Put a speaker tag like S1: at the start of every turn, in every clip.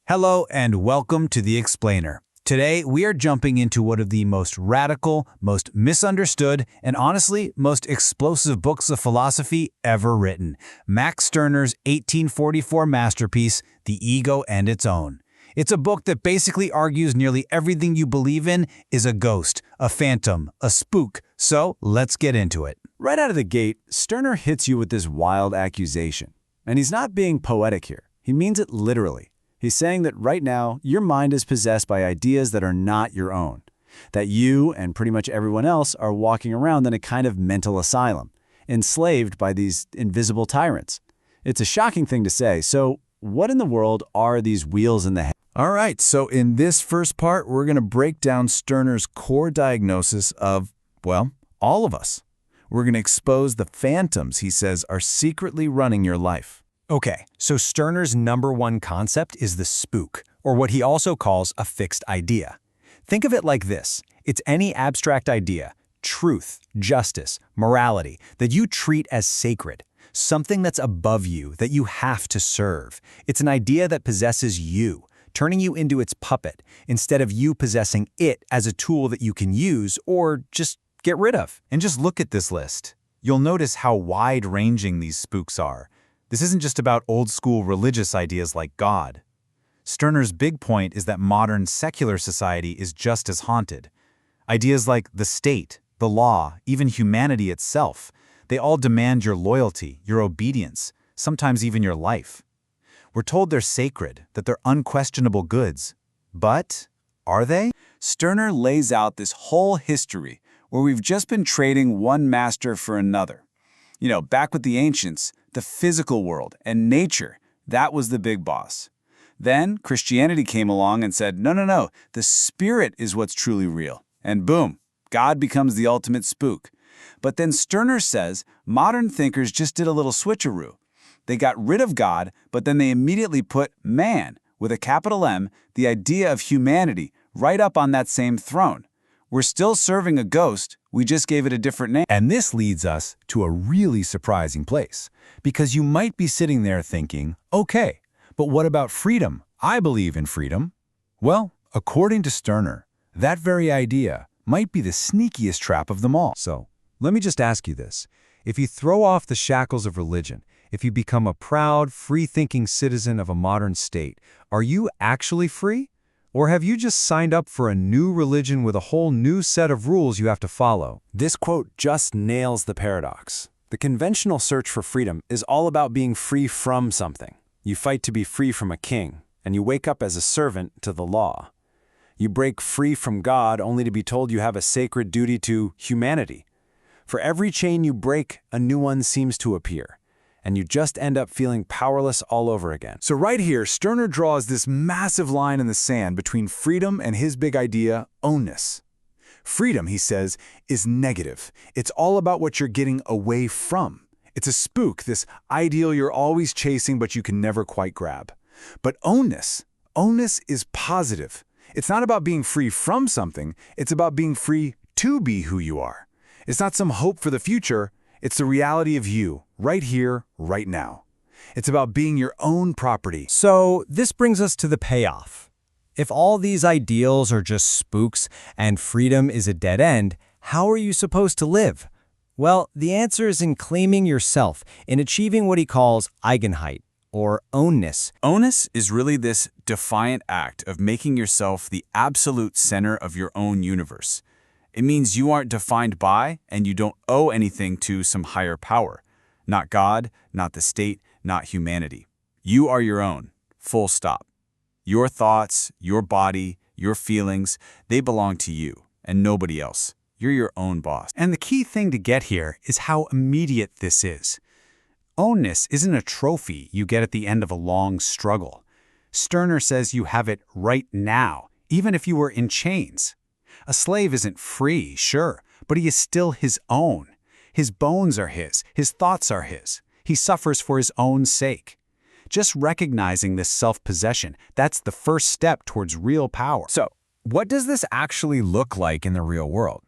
S1: Hello and welcome to The Explainer. Today, we are jumping into one of the most radical, most misunderstood, and honestly, most explosive books of philosophy ever written, Max Stirner's 1844 masterpiece, The Ego and Its Own. It's a book that basically argues nearly everything you believe in is a ghost, a phantom, a spook, so let's get into it.
S2: Right out of the gate, Stirner hits you with this wild accusation. And he's not being poetic here. He means it literally. He's saying that right now, your mind is possessed by ideas that are not your own. That you and pretty much everyone else are walking around in a kind of mental asylum, enslaved by these invisible tyrants. It's a shocking thing to say, so what in the world are these wheels in the head?
S3: All right, so in this first part, we're going to break down Stirner's core diagnosis of, well, all of us. We're going to expose the phantoms he says are secretly running your life.
S4: Okay, so Stirner's number one concept is the spook, or what he also calls a fixed idea. Think of it like this. It's any abstract idea, truth, justice, morality, that you treat as sacred, something that's above you, that you have to serve. It's an idea that possesses you, turning you into its puppet, instead of you possessing it as a tool that you can use or just get rid of.
S1: And just look at this list. You'll notice how wide-ranging these spooks are. This isn't just about old-school religious ideas like God. Stirner's big point is that modern secular society is just as haunted. Ideas like the state, the law, even humanity itself, they all demand your loyalty, your obedience, sometimes even your life. We're told they're sacred, that they're unquestionable goods. But are they?
S2: Stirner lays out this whole history where we've just been trading one master for another. You know, back with the ancients, the physical world and nature, that was the big boss. Then Christianity came along and said, no, the spirit is what's truly real. And boom, God becomes the ultimate spook. But then Stirner says modern thinkers just did a little switcheroo. They got rid of God, but then they immediately put man, with a capital M, the idea of humanity, right up on that same throne. We're still serving a ghost, we just gave it a different name.
S3: And this leads us to a really surprising place, because you might be sitting there thinking, okay, but what about freedom? I believe in freedom. Well, according to Stirner, that very idea might be the sneakiest trap of them all.
S5: So, let me just ask you this. If you throw off the shackles of religion, if you become a proud, free-thinking citizen of a modern state, are you actually free? Or have you just signed up for a new religion with a whole new set of rules you have to follow?
S2: This quote just nails the paradox. The conventional search for freedom is all about being free from something. You fight to be free from a king, and you wake up as a servant to the law. You break free from God only to be told you have a sacred duty to humanity. For every chain you break, a new one seems to appear, and you just end up feeling powerless all over again.
S3: So right here, Stirner draws this massive line in the sand between freedom and his big idea, ownness. Freedom, he says, is negative. It's all about what you're getting away from. It's a spook, this ideal you're always chasing but you can never quite grab. But ownness is positive. It's not about being free from something, it's about being free to be who you are. It's not some hope for the future, it's the reality of you, right here, right now. It's about being your own property.
S4: So this brings us to the payoff. If all these ideals are just spooks and freedom is a dead end, how are you supposed to live? Well, the answer is in claiming yourself, in achieving what he calls Eigenheit, or ownness.
S2: Ownness is really this defiant act of making yourself the absolute center of your own universe. It means you aren't defined by and you don't owe anything to some higher power. Not God, not the state, not humanity. You are your own, full stop. Your thoughts, your body, your feelings, they belong to you and nobody else. You're your own boss.
S1: And the key thing to get here is how immediate this is. Ownness isn't a trophy you get at the end of a long struggle. Stirner says you have it right now, even if you were in chains. A slave isn't free, sure, but he is still his own. His bones are his thoughts are his. He suffers for his own sake. Just recognizing this self-possession, that's the first step towards real power.
S4: So, what does this actually look like in the real world?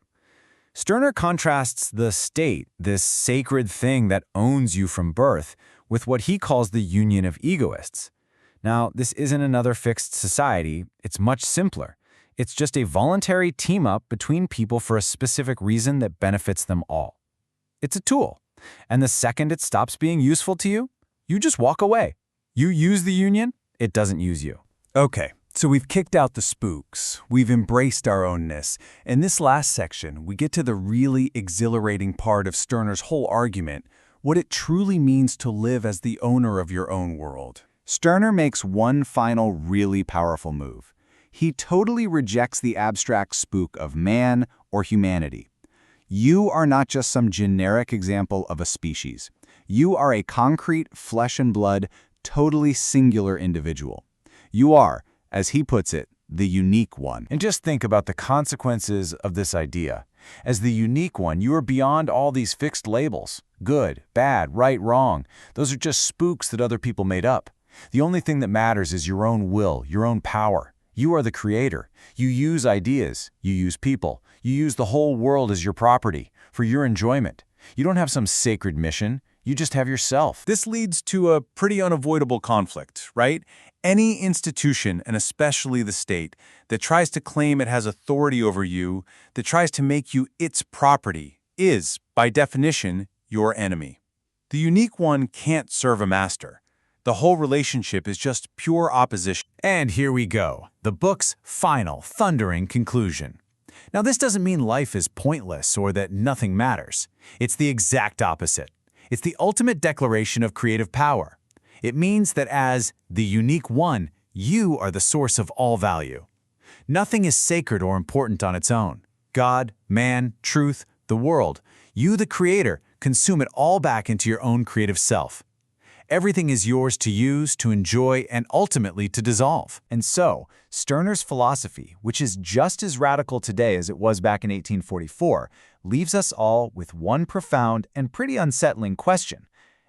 S4: Stirner contrasts the state, this sacred thing that owns you from birth, with what he calls the union of egoists. Now, this isn't another fixed society. It's much simpler. It's just a voluntary team-up between people for a specific reason that benefits them all. It's a tool. And the second it stops being useful to you, you just walk away. You use the union, it doesn't use you.
S3: Okay, so we've kicked out the spooks. We've embraced our ownness. In this last section, we get to the really exhilarating part of Stirner's whole argument, what it truly means to live as the owner of your own world.
S2: Stirner makes one final really powerful move. He totally rejects the abstract spook of man or humanity. You are not just some generic example of a species. You are a concrete, flesh and blood, totally singular individual. You are, as he puts it, the unique one.
S1: And just think about the consequences of this idea. As the unique one, you are beyond all these fixed labels. Good, bad, right, wrong. Those are just spooks that other people made up. The only thing that matters is your own will, your own power. You are the creator. You use ideas. You use people. You use the whole world as your property, for your enjoyment. You don't have some sacred mission. You just have yourself.
S3: This leads to a pretty unavoidable conflict, right? Any institution, and especially the state, that tries to claim it has authority over you, that tries to make you its property, is, by definition, your enemy. The unique one can't serve a master. The whole relationship is just pure opposition.
S1: And here we go, the book's final, thundering conclusion. Now, this doesn't mean life is pointless or that nothing matters. It's the exact opposite. It's the ultimate declaration of creative power. It means that as the unique one, you are the source of all value. Nothing is sacred or important on its own. God, man, truth, the world, you, the creator, consume it all back into your own creative self. Everything is yours to use, to enjoy, and ultimately to dissolve.
S2: And so, Stirner's philosophy, which is just as radical today as it was back in 1844, leaves us all with one profound and pretty unsettling question.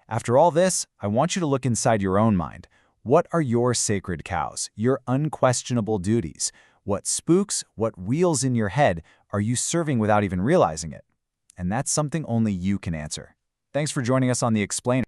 S2: After all this, I want you to look inside your own mind. What are your sacred cows, your unquestionable duties? What spooks, what wheels in your head are you serving without even realizing it? And that's something only you can answer. Thanks for joining us on The Explainer.